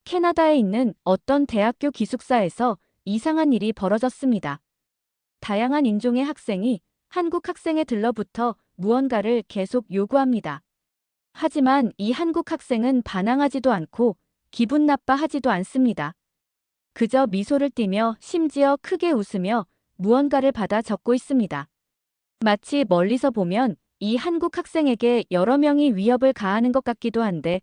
캐나다에 있는 어떤 대학교 기숙사에서 이상한 일이 벌어졌습니다. 다양한 인종의 학생이 한국 학생에 들러붙어 무언가를 계속 요구합니다. 하지만 이 한국 학생은 반항하지도 않고 기분 나빠하지도 않습니다. 그저 미소를 띠며 심지어 크게 웃으며 무언가를 받아 적고 있습니다. 마치 멀리서 보면 이 한국 학생에게 여러 명이 위협을 가하는 것 같기도 한데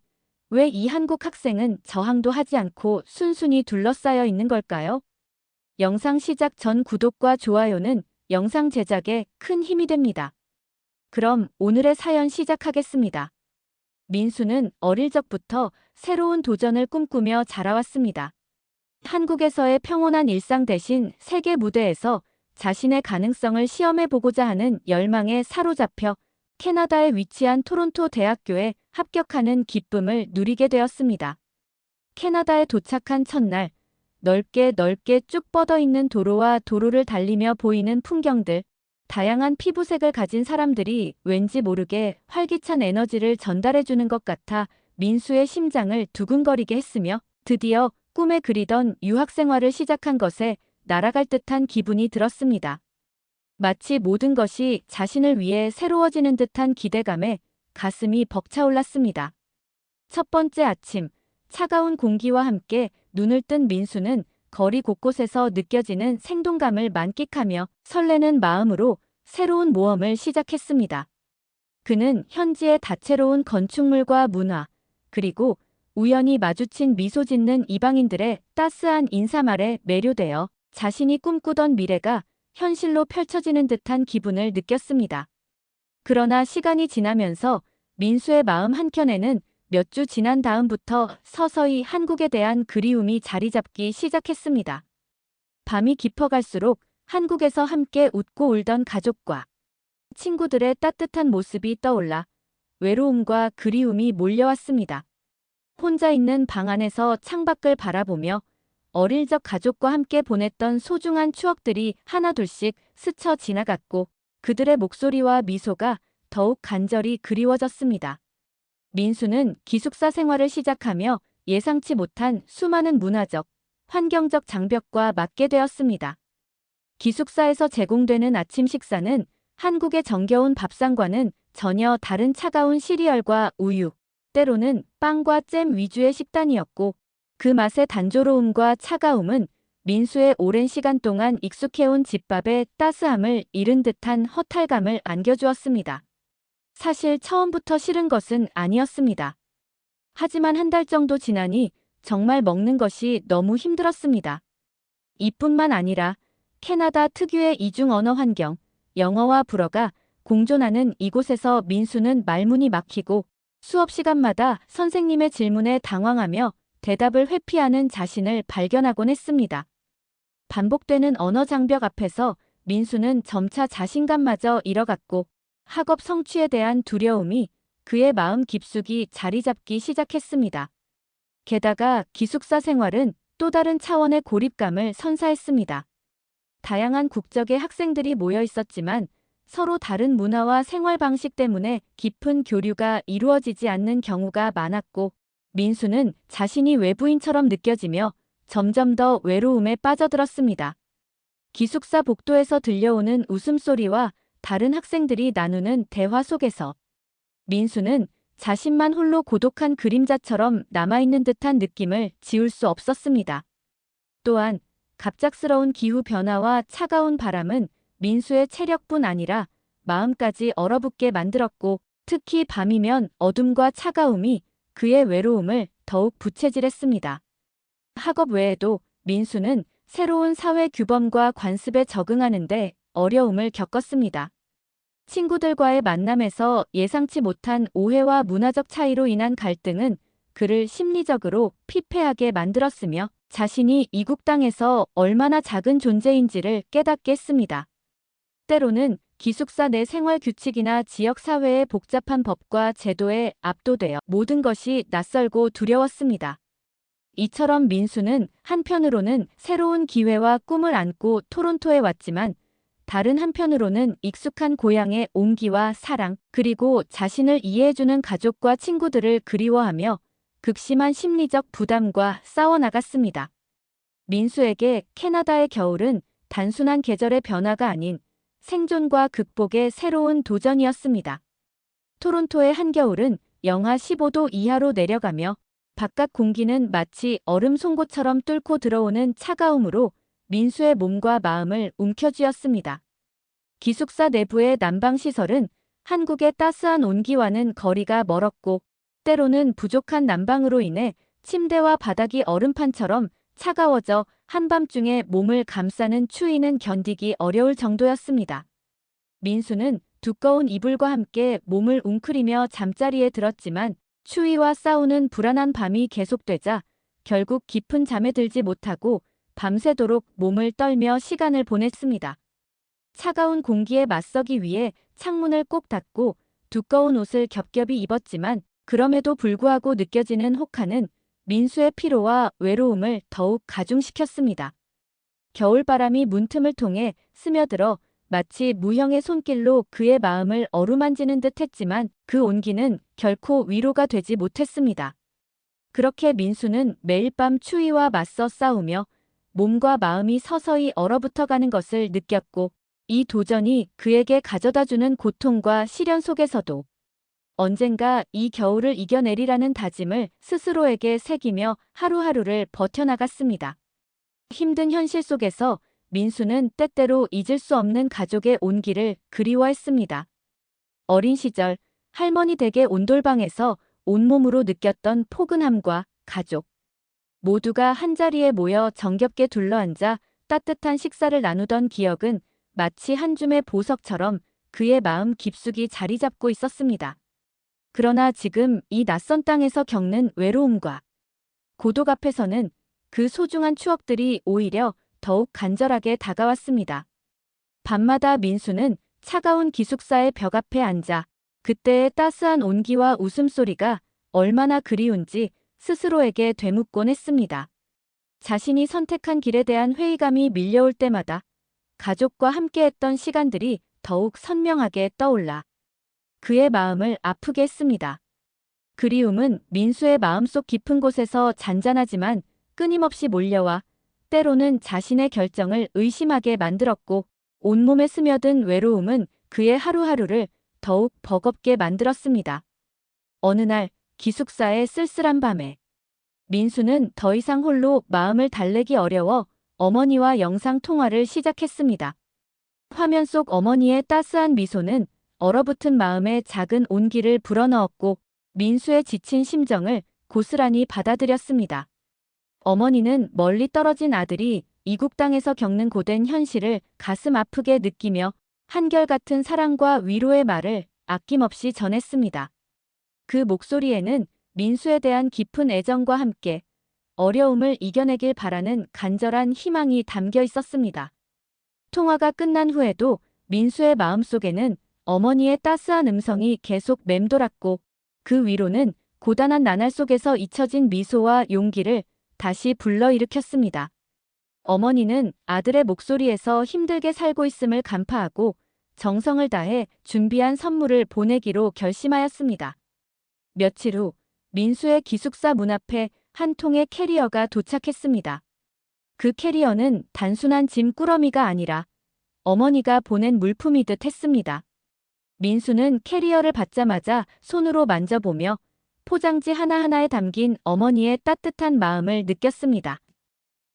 왜 이 한국 학생은 저항도 하지 않고 순순히 둘러싸여 있는 걸까요? 영상 시작 전 구독과 좋아요는 영상 제작에 큰 힘이 됩니다. 그럼 오늘의 사연 시작하겠습니다. 민수는 어릴 적부터 새로운 도전을 꿈꾸며 자라왔습니다. 한국에서의 평온한 일상 대신 세계 무대에서 자신의 가능성을 시험해보고자 하는 열망에 사로잡혀 캐나다에 위치한 토론토 대학교에 합격하는 기쁨을 누리게 되었습니다. 캐나다에 도착한 첫날, 넓게 쭉 뻗어 있는 도로와 도로를 달리며 보이는 풍경들, 다양한 피부색을 가진 사람들이 왠지 모르게 활기찬 에너지를 전달해주는 것 같아 민수의 심장을 두근거리게 했으며 드디어 꿈에 그리던 유학생활을 시작한 것에 날아갈 듯한 기분이 들었습니다. 마치 모든 것이 자신을 위해 새로워지는 듯한 기대감에 가슴이 벅차올랐습니다. 첫 번째 아침, 차가운 공기와 함께 눈을 뜬 민수는 거리 곳곳에서 느껴지는 생동감을 만끽하며 설레는 마음으로 새로운 모험을 시작했습니다. 그는 현지의 다채로운 건축물과 문화, 그리고 우연히 마주친 미소 짓는 이방인들의 따스한 인사말에 매료되어 자신이 꿈꾸던 미래가 현실로 펼쳐지는 듯한 기분을 느꼈습니다. 그러나 시간이 지나면서 민수의 마음 한켠에는 몇 주 지난 다음부터 서서히 한국에 대한 그리움이 자리 잡기 시작했습니다. 밤이 깊어갈수록 한국에서 함께 웃고 울던 가족과 친구들의 따뜻한 모습이 떠올라 외로움과 그리움이 몰려왔습니다. 혼자 있는 방 안에서 창밖을 바라보며 어릴 적 가족과 함께 보냈던 소중한 추억들이 하나둘씩 스쳐 지나갔고 그들의 목소리와 미소가 더욱 간절히 그리워졌습니다. 민수는 기숙사 생활을 시작하며 예상치 못한 수많은 문화적, 환경적 장벽과 맞게 되었습니다. 기숙사에서 제공되는 아침 식사는 한국의 정겨운 밥상과는 전혀 다른 차가운 시리얼과 우유, 때로는 빵과 잼 위주의 식단이었고 그 맛의 단조로움과 차가움은 민수의 오랜 시간 동안 익숙해온 집밥의 따스함을 잃은 듯한 허탈감을 안겨주었습니다. 사실 처음부터 싫은 것은 아니었습니다. 하지만 한 달 정도 지나니 정말 먹는 것이 너무 힘들었습니다. 이뿐만 아니라 캐나다 특유의 이중 언어 환경, 영어와 불어가 공존하는 이곳에서 민수는 말문이 막히고 수업 시간마다 선생님의 질문에 당황하며 대답을 회피하는 자신을 발견하곤 했습니다. 반복되는 언어 장벽 앞에서 민수는 점차 자신감마저 잃어갔고 학업 성취에 대한 두려움이 그의 마음 깊숙이 자리 잡기 시작했습니다. 게다가 기숙사 생활은 또 다른 차원의 고립감을 선사했습니다. 다양한 국적의 학생들이 모여 있었지만 서로 다른 문화와 생활 방식 때문에 깊은 교류가 이루어지지 않는 경우가 많았고 민수는 자신이 외부인처럼 느껴지며 점점 더 외로움에 빠져들었습니다. 기숙사 복도에서 들려오는 웃음소리와 다른 학생들이 나누는 대화 속에서 민수는 자신만 홀로 고독한 그림자처럼 남아있는 듯한 느낌을 지울 수 없었습니다. 또한 갑작스러운 기후 변화와 차가운 바람은 민수의 체력뿐 아니라 마음까지 얼어붙게 만들었고 특히 밤이면 어둠과 차가움이 그의 외로움을 더욱 부채질했습니다. 학업 외에도 민수는 새로운 사회 규범과 관습에 적응하는데 어려움을 겪었습니다. 친구들과의 만남에서 예상치 못한 오해와 문화적 차이로 인한 갈등은 그를 심리적으로 피폐하게 만들었으며 자신이 이국 땅에서 얼마나 작은 존재인지를 깨닫게 했습니다. 때로는 기숙사 내 생활 규칙이나 지역 사회의 복잡한 법과 제도에 압도되어 모든 것이 낯설고 두려웠습니다. 이처럼 민수는 한편으로는 새로운 기회와 꿈을 안고 토론토에 왔지만 다른 한편으로는 익숙한 고향의 온기와 사랑, 그리고 자신을 이해해주는 가족과 친구들을 그리워하며 극심한 심리적 부담과 싸워나갔습니다. 민수에게 캐나다의 겨울은 단순한 계절의 변화가 아닌 생존과 극복의 새로운 도전이었습니다. 토론토의 한겨울은 영하 15도 이하로 내려가며 바깥 공기는 마치 얼음 송곳처럼 뚫고 들어오는 차가움으로 민수의 몸과 마음을 움켜쥐었습니다. 기숙사 내부의 난방시설은 한국의 따스한 온기와는 거리가 멀었고 때로는 부족한 난방으로 인해 침대와 바닥이 얼음판처럼 차가워져 한밤중에 몸을 감싸는 추위는 견디기 어려울 정도였습니다. 민수는 두꺼운 이불과 함께 몸을 웅크리며 잠자리에 들었지만 추위와 싸우는 불안한 밤이 계속되자 결국 깊은 잠에 들지 못하고 밤새도록 몸을 떨며 시간을 보냈습니다. 차가운 공기에 맞서기 위해 창문을 꼭 닫고 두꺼운 옷을 겹겹이 입었지만 그럼에도 불구하고 느껴지는 혹한은 민수의 피로와 외로움을 더욱 가중시켰습니다. 겨울바람이 문틈을 통해 스며들어 마치 무형의 손길로 그의 마음을 어루만지는 듯 했지만 그 온기는 결코 위로가 되지 못했습니다. 그렇게 민수는 매일 밤 추위와 맞서 싸우며 몸과 마음이 서서히 얼어붙어가는 것을 느꼈고 이 도전이 그에게 가져다주는 고통과 시련 속에서도 언젠가 이 겨울을 이겨내리라는 다짐을 스스로에게 새기며 하루하루를 버텨나갔습니다. 힘든 현실 속에서 민수는 때때로 잊을 수 없는 가족의 온기를 그리워했습니다. 어린 시절 할머니 댁의 온돌방에서 온몸으로 느꼈던 포근함과 가족 모두가 한자리에 모여 정겹게 둘러앉아 따뜻한 식사를 나누던 기억은 마치 한 줌의 보석처럼 그의 마음 깊숙이 자리 잡고 있었습니다. 그러나 지금 이 낯선 땅에서 겪는 외로움과 고독 앞에서는 그 소중한 추억들이 오히려 더욱 간절하게 다가왔습니다. 밤마다 민수는 차가운 기숙사의 벽 앞에 앉아 그때의 따스한 온기와 웃음소리가 얼마나 그리운지 스스로에게 되묻곤 했습니다. 자신이 선택한 길에 대한 회의감이 밀려올 때마다 가족과 함께했던 시간들이 더욱 선명하게 떠올라 그의 마음을 아프게 했습니다. 그리움은 민수의 마음속 깊은 곳에서 잔잔하지만 끊임없이 몰려와 때로는 자신의 결정을 의심하게 만들었고 온몸에 스며든 외로움은 그의 하루하루를 더욱 버겁게 만들었습니다. 어느 날 기숙사의 쓸쓸한 밤에 민수는 더 이상 홀로 마음을 달래기 어려워 어머니와 영상 통화를 시작했습니다. 화면 속 어머니의 따스한 미소는 얼어붙은 마음에 작은 온기를 불어넣었고 민수의 지친 심정을 고스란히 받아들였습니다. 어머니는 멀리 떨어진 아들이 이국 땅에서 겪는 고된 현실을 가슴 아프게 느끼며 한결같은 사랑과 위로의 말을 아낌없이 전했습니다. 그 목소리에는 민수에 대한 깊은 애정과 함께 어려움을 이겨내길 바라는 간절한 희망이 담겨 있었습니다. 통화가 끝난 후에도 민수의 마음속에는 어머니의 따스한 음성이 계속 맴돌았고 그 위로는 고단한 나날 속에서 잊혀진 미소와 용기를 다시 불러일으켰습니다. 어머니는 아들의 목소리에서 힘들게 살고 있음을 간파하고 정성을 다해 준비한 선물을 보내기로 결심하였습니다. 며칠 후 민수의 기숙사 문 앞에 한 통의 캐리어가 도착했습니다. 그 캐리어는 단순한 짐 꾸러미가 아니라 어머니가 보낸 물품이듯 했습니다. 민수는 캐리어를 받자마자 손으로 만져보며 포장지 하나하나에 담긴 어머니의 따뜻한 마음을 느꼈습니다.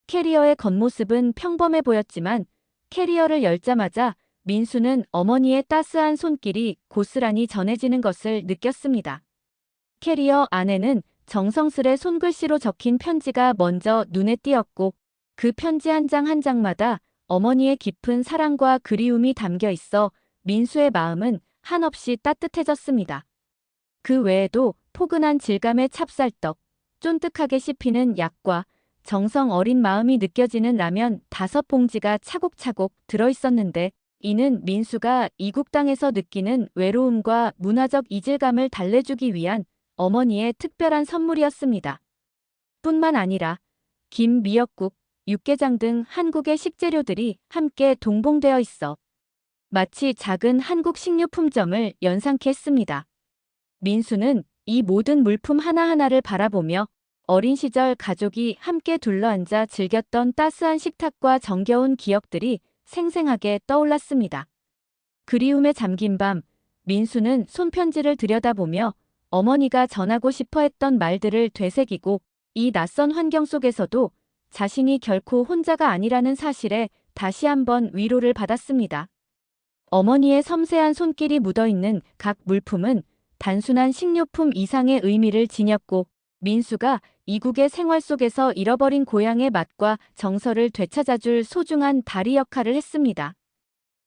캐리어의 겉모습은 평범해 보였지만 캐리어를 열자마자 민수는 어머니의 따스한 손길이 고스란히 전해지는 것을 느꼈습니다. 캐리어 안에는 정성스레 손글씨로 적힌 편지가 먼저 눈에 띄었고 그 편지 한 장 한 장마다 어머니의 깊은 사랑과 그리움이 담겨 있어 민수의 마음은 한없이 따뜻해졌습니다. 그 외에도 포근한 질감의 찹쌀떡, 쫀득하게 씹히는 약과 정성 어린 마음이 느껴지는 라면 5봉지가 차곡차곡 들어있었는데 이는 민수가 이국 땅에서 느끼는 외로움과 문화적 이질감을 달래주기 위한 어머니의 특별한 선물이었습니다. 뿐만 아니라 김, 미역국, 육개장 등 한국의 식재료들이 함께 동봉되어 있어 마치 작은 한국 식료품점을 연상케 했습니다. 민수는 이 모든 물품 하나하나를 바라보며 어린 시절 가족이 함께 둘러앉아 즐겼던 따스한 식탁과 정겨운 기억들이 생생하게 떠올랐습니다. 그리움에 잠긴 밤, 민수는 손편지를 들여다보며 어머니가 전하고 싶어 했던 말들을 되새기고 이 낯선 환경 속에서도 자신이 결코 혼자가 아니라는 사실에 다시 한번 위로를 받았습니다. 어머니의 섬세한 손길이 묻어있는 각 물품은 단순한 식료품 이상의 의미를 지녔고 민수가 이국의 생활 속에서 잃어버린 고향의 맛과 정서를 되찾아줄 소중한 다리 역할을 했습니다.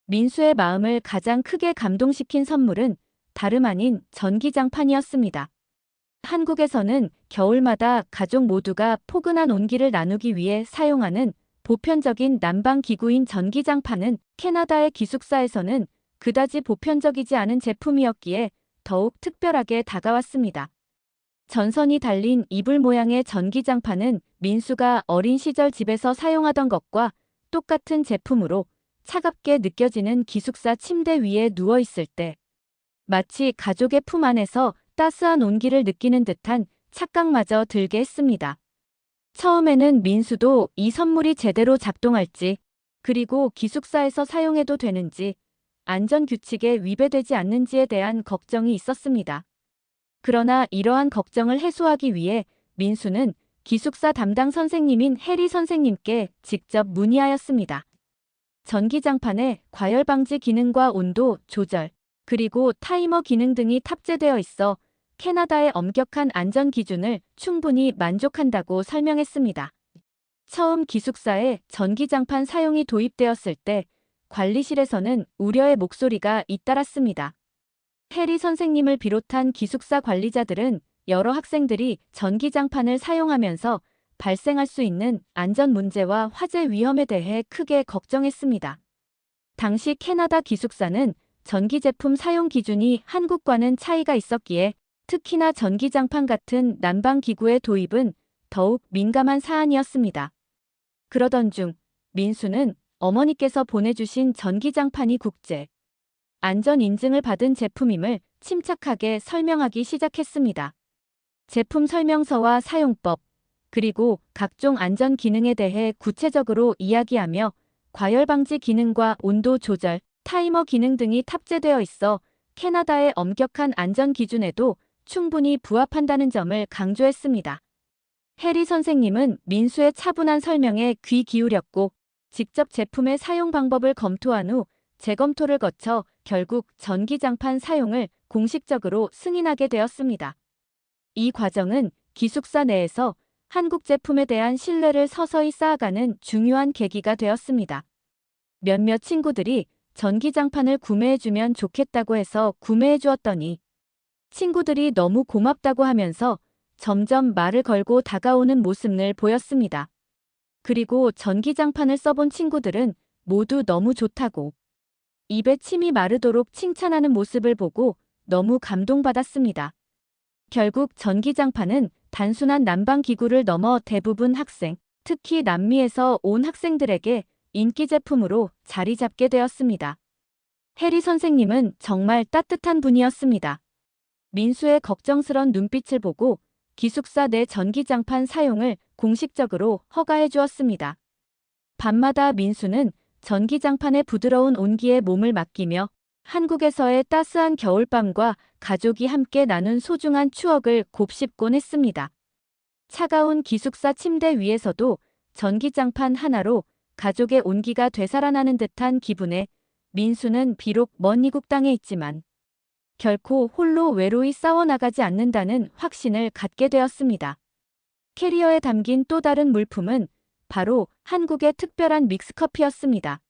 민수의 마음을 가장 크게 감동시킨 선물은 다름 아닌 전기장판이었습니다. 한국에서는 겨울마다 가족 모두가 포근한 온기를 나누기 위해 사용하는 보편적인 난방 기구인 전기장판은 캐나다의 기숙사에서는 그다지 보편적이지 않은 제품이었기에 더욱 특별하게 다가왔습니다. 전선이 달린 이불 모양의 전기장판은 민수가 어린 시절 집에서 사용하던 것과 똑같은 제품으로 차갑게 느껴지는 기숙사 침대 위에 누워있을 때 마치 가족의 품 안에서 따스한 온기를 느끼는 듯한 착각마저 들게 했습니다. 처음에는 민수도 이 선물이 제대로 작동할지, 그리고 기숙사에서 사용해도 되는지, 안전규칙에 위배되지 않는지에 대한 걱정이 있었습니다. 그러나 이러한 걱정을 해소하기 위해 민수는 기숙사 담당 선생님인 해리 선생님께 직접 문의하였습니다. 전기장판에 과열 방지 기능과 온도 조절, 그리고 타이머 기능 등이 탑재되어 있어 캐나다의 엄격한 안전 기준을 충분히 만족한다고 설명했습니다. 처음 기숙사에 전기장판 사용이 도입되었을 때 관리실에서는 우려의 목소리가 잇따랐습니다. 해리 선생님을 비롯한 기숙사 관리자들은 여러 학생들이 전기장판을 사용하면서 발생할 수 있는 안전 문제와 화재 위험에 대해 크게 걱정했습니다. 당시 캐나다 기숙사는 전기 제품 사용 기준이 한국과는 차이가 있었기에 특히나 전기장판 같은 난방 기구의 도입은 더욱 민감한 사안이었습니다. 그러던 중 민수는 어머니께서 보내주신 전기장판이 국제 안전 인증을 받은 제품임을 침착하게 설명하기 시작했습니다. 제품 설명서와 사용법, 그리고 각종 안전 기능에 대해 구체적으로 이야기하며 과열 방지 기능과 온도 조절, 타이머 기능 등이 탑재되어 있어 캐나다의 엄격한 안전 기준에도 충분히 부합한다는 점을 강조했습니다. 해리 선생님은 민수의 차분한 설명에 귀 기울였고 직접 제품의 사용 방법을 검토한 후 재검토를 거쳐 결국 전기장판 사용을 공식적으로 승인하게 되었습니다. 이 과정은 기숙사 내에서 한국 제품에 대한 신뢰를 서서히 쌓아가는 중요한 계기가 되었습니다. 몇몇 친구들이 전기장판을 구매해주면 좋겠다고 해서 구매해주었더니 친구들이 너무 고맙다고 하면서 점점 말을 걸고 다가오는 모습을 보였습니다. 그리고 전기장판을 써본 친구들은 모두 너무 좋다고 입에 침이 마르도록 칭찬하는 모습을 보고 너무 감동받았습니다. 결국 전기장판은 단순한 난방기구를 넘어 대부분 학생, 특히 남미에서 온 학생들에게 인기 제품으로 자리 잡게 되었습니다. 해리 선생님은 정말 따뜻한 분이었습니다. 민수의 걱정스런 눈빛을 보고 기숙사 내 전기장판 사용을 공식적으로 허가해 주었습니다. 밤마다 민수는 전기장판의 부드러운 온기에 몸을 맡기며 한국에서의 따스한 겨울밤과 가족이 함께 나눈 소중한 추억을 곱씹곤 했습니다. 차가운 기숙사 침대 위에서도 전기장판 하나로 가족의 온기가 되살아나는 듯한 기분에 민수는 비록 먼 이국 땅에 있지만 결코 홀로 외로이 싸워나가지 않는다는 확신을 갖게 되었습니다. 캐리어에 담긴 또 다른 물품은 바로 한국의 특별한 믹스커피였습니다.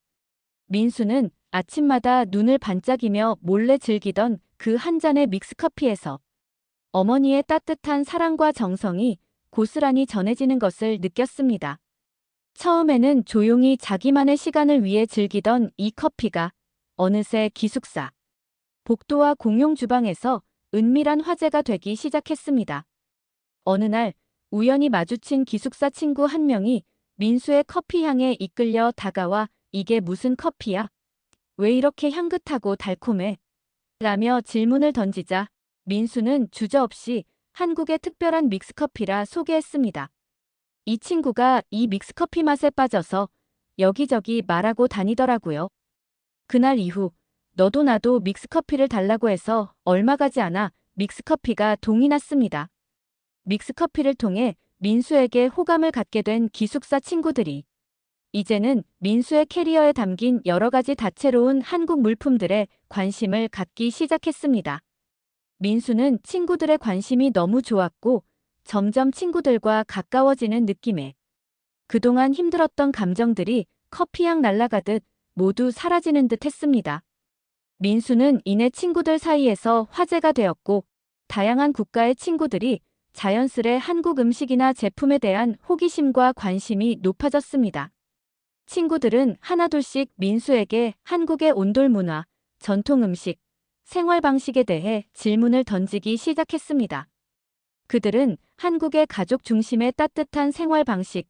민수는 아침마다 눈을 반짝이며 몰래 즐기던 그 한 잔의 믹스커피에서 어머니의 따뜻한 사랑과 정성이 고스란히 전해지는 것을 느꼈습니다. 처음에는 조용히 자기만의 시간을 위해 즐기던 이 커피가 어느새 기숙사, 복도와 공용 주방에서 은밀한 화제가 되기 시작했습니다. 어느 날 우연히 마주친 기숙사 친구 한 명이 민수의 커피 향에 이끌려 다가와 이게 무슨 커피야? 왜 이렇게 향긋하고 달콤해? 라며 질문을 던지자 민수는 주저없이 한국의 특별한 믹스커피라 소개했습니다. 이 친구가 이 믹스커피 맛에 빠져서 여기저기 말하고 다니더라고요. 그날 이후 너도 나도 믹스커피를 달라고 해서 얼마 가지 않아 믹스커피가 동이 났습니다. 믹스커피를 통해 민수에게 호감을 갖게 된 기숙사 친구들이 이제는 민수의 캐리어에 담긴 여러 가지 다채로운 한국 물품들에 관심을 갖기 시작했습니다. 민수는 친구들의 관심이 너무 좋았고 점점 친구들과 가까워지는 느낌에 그동안 힘들었던 감정들이 커피향 날아가듯 모두 사라지는 듯 했습니다. 민수는 이내 친구들 사이에서 화제가 되었고 다양한 국가의 친구들이 자연스레 한국 음식이나 제품에 대한 호기심과 관심이 높아졌습니다. 친구들은 하나둘씩 민수에게 한국의 온돌 문화, 전통 음식, 생활 방식에 대해 질문을 던지기 시작했습니다. 그들은 한국의 가족 중심의 따뜻한 생활 방식,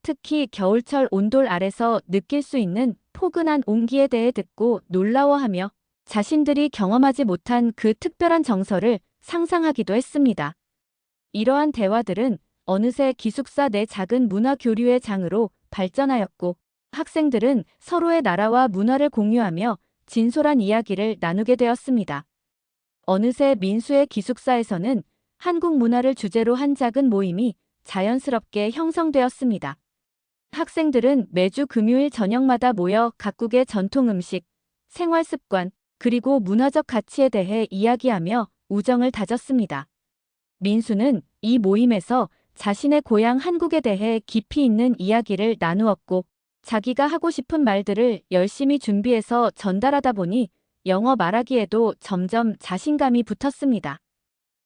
특히 겨울철 온돌 아래서 느낄 수 있는 포근한 온기에 대해 듣고 놀라워하며 자신들이 경험하지 못한 그 특별한 정서를 상상하기도 했습니다. 이러한 대화들은 어느새 기숙사 내 작은 문화 교류의 장으로 발전하였고 학생들은 서로의 나라와 문화를 공유하며 진솔한 이야기를 나누게 되었습니다. 어느새 민수의 기숙사에서는 한국 문화를 주제로 한 작은 모임이 자연스럽게 형성되었습니다. 학생들은 매주 금요일 저녁마다 모여 각국의 전통 음식, 생활 습관, 그리고 문화적 가치에 대해 이야기하며 우정을 다졌습니다. 민수는 이 모임에서 자신의 고향 한국에 대해 깊이 있는 이야기를 나누었고 자기가 하고 싶은 말들을 열심히 준비해서 전달하다 보니 영어 말하기에도 점점 자신감이 붙었습니다.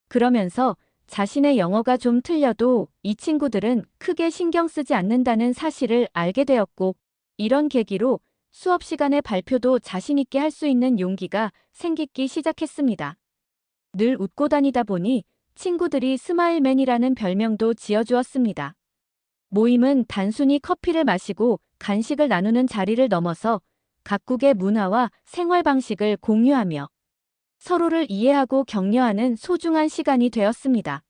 그러면서 자신의 영어가 좀 틀려도 이 친구들은 크게 신경 쓰지 않는다는 사실을 알게 되었고 이런 계기로 수업 시간에 발표도 자신 있게 할 수 있는 용기가 생기기 시작했습니다. 늘 웃고 다니다 보니 친구들이 스마일맨이라는 별명도 지어주었습니다. 모임은 단순히 커피를 마시고 간식을 나누는 자리를 넘어서 각국의 문화와 생활 방식을 공유하며 서로를 이해하고 격려하는 소중한 시간이 되었습니다.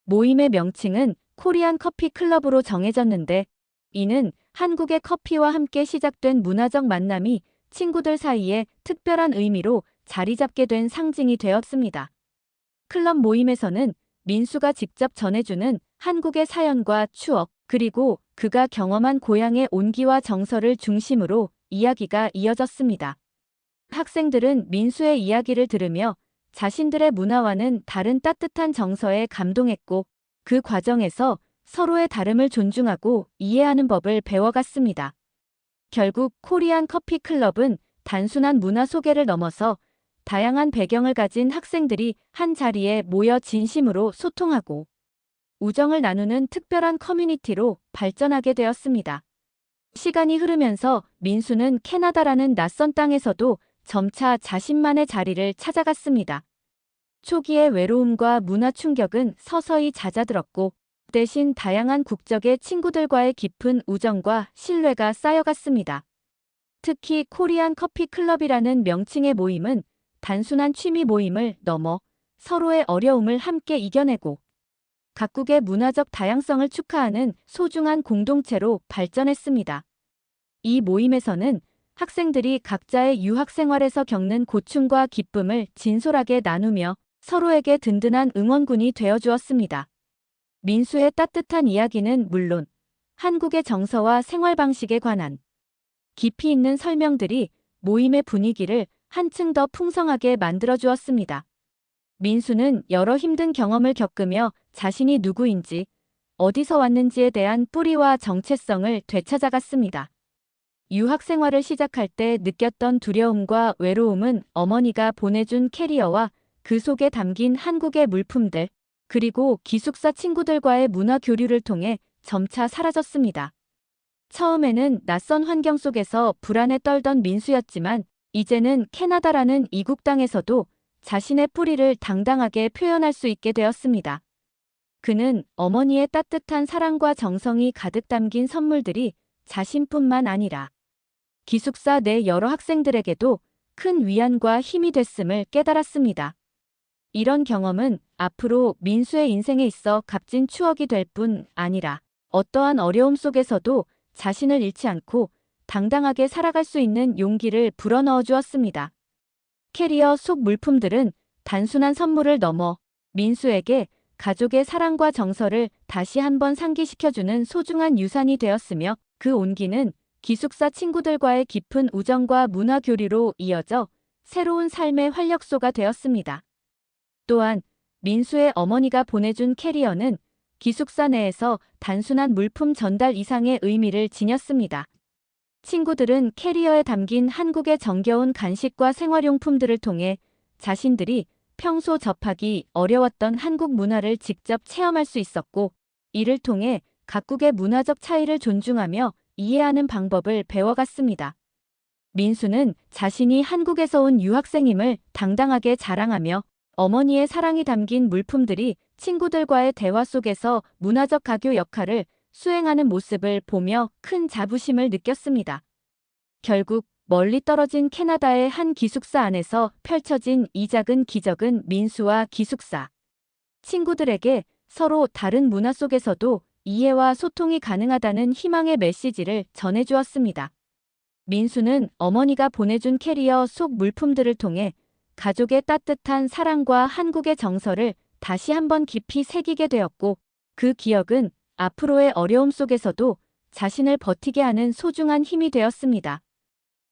모임의 명칭은 코리안 커피 클럽으로 정해졌는데 이는 한국의 커피와 함께 시작된 문화적 만남이 친구들 사이에 특별한 의미로 자리 잡게 된 상징이 되었습니다. 클럽 모임에서는 민수가 직접 전해주는 한국의 사연과 추억, 그리고 그가 경험한 고향의 온기와 정서를 중심으로 이야기가 이어졌습니다. 학생들은 민수의 이야기를 들으며 자신들의 문화와는 다른 따뜻한 정서에 감동했고 그 과정에서 서로의 다름을 존중하고 이해하는 법을 배워갔습니다. 결국 코리안 커피 클럽은 단순한 문화 소개를 넘어서 다양한 배경을 가진 학생들이 한 자리에 모여 진심으로 소통하고 우정을 나누는 특별한 커뮤니티로 발전하게 되었습니다. 시간이 흐르면서 민수는 캐나다라는 낯선 땅에서도 점차 자신만의 자리를 찾아갔습니다. 초기의 외로움과 문화 충격은 서서히 잦아들었고 대신 다양한 국적의 친구들과의 깊은 우정과 신뢰가 쌓여갔습니다. 특히 코리안 커피 클럽이라는 명칭의 모임은 단순한 취미 모임을 넘어 서로의 어려움을 함께 이겨내고 각국의 문화적 다양성을 축하하는 소중한 공동체로 발전했습니다. 이 모임에서는 학생들이 각자의 유학 생활에서 겪는 고충과 기쁨을 진솔하게 나누며 서로에게 든든한 응원군이 되어주었습니다. 민수의 따뜻한 이야기는 물론 한국의 정서와 생활 방식에 관한 깊이 있는 설명들이 모임의 분위기를 한층 더 풍성하게 만들어주었습니다. 민수는 여러 힘든 경험을 겪으며 자신이 누구인지, 어디서 왔는지에 대한 뿌리와 정체성을 되찾아갔습니다. 유학 생활을 시작할 때 느꼈던 두려움과 외로움은 어머니가 보내준 캐리어와 그 속에 담긴 한국의 물품들, 그리고 기숙사 친구들과의 문화 교류를 통해 점차 사라졌습니다. 처음에는 낯선 환경 속에서 불안에 떨던 민수였지만 이제는 캐나다라는 이국 땅에서도 자신의 뿌리를 당당하게 표현할 수 있게 되었습니다. 그는 어머니의 따뜻한 사랑과 정성이 가득 담긴 선물들이 자신뿐만 아니라 기숙사 내 여러 학생들에게도 큰 위안과 힘이 됐음을 깨달았습니다. 이런 경험은 앞으로 민수의 인생에 있어 값진 추억이 될 뿐 아니라 어떠한 어려움 속에서도 자신을 잃지 않고 당당하게 살아갈 수 있는 용기를 불어넣어 주었습니다. 캐리어 속 물품들은 단순한 선물을 넘어 민수에게 가족의 사랑과 정서를 다시 한번 상기시켜주는 소중한 유산이 되었으며 그 온기는 기숙사 친구들과의 깊은 우정과 문화 교류로 이어져 새로운 삶의 활력소가 되었습니다. 또한 민수의 어머니가 보내준 캐리어는 기숙사 내에서 단순한 물품 전달 이상의 의미를 지녔습니다. 친구들은 캐리어에 담긴 한국의 정겨운 간식과 생활용품들을 통해 자신들이 평소 접하기 어려웠던 한국 문화를 직접 체험할 수 있었고, 이를 통해 각국의 문화적 차이를 존중하며 이해하는 방법을 배워갔습니다. 민수는 자신이 한국에서 온 유학생임을 당당하게 자랑하며 어머니의 사랑이 담긴 물품들이 친구들과의 대화 속에서 문화적 가교 역할을 수행하는 모습을 보며 큰 자부심을 느꼈습니다. 결국 멀리 떨어진 캐나다의 한 기숙사 안에서 펼쳐진 이 작은 기적은 민수와 기숙사 친구들에게 서로 다른 문화 속에서도 이해와 소통이 가능하다는 희망의 메시지를 전해주었습니다. 민수는 어머니가 보내준 캐리어 속 물품들을 통해 가족의 따뜻한 사랑과 한국의 정서를 다시 한번 깊이 새기게 되었고, 그 기억은 앞으로의 어려움 속에서도 자신을 버티게 하는 소중한 힘이 되었습니다.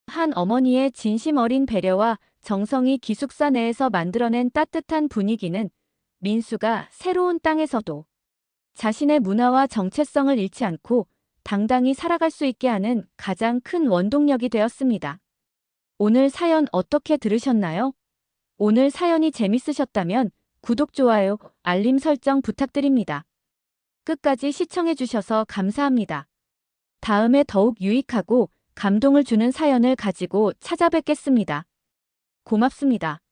한 어머니의 진심 어린 배려와 정성이 기숙사 내에서 만들어낸 따뜻한 분위기는 민수가 새로운 땅에서도 자신의 문화와 정체성을 잃지 않고 당당히 살아갈 수 있게 하는 가장 큰 원동력이 되었습니다. 오늘 사연 어떻게 들으셨나요? 오늘 사연이 재밌으셨다면 구독, 좋아요, 알림 설정 부탁드립니다. 끝까지 시청해주셔서 감사합니다. 다음에 더욱 유익하고 감동을 주는 사연을 가지고 찾아뵙겠습니다. 고맙습니다.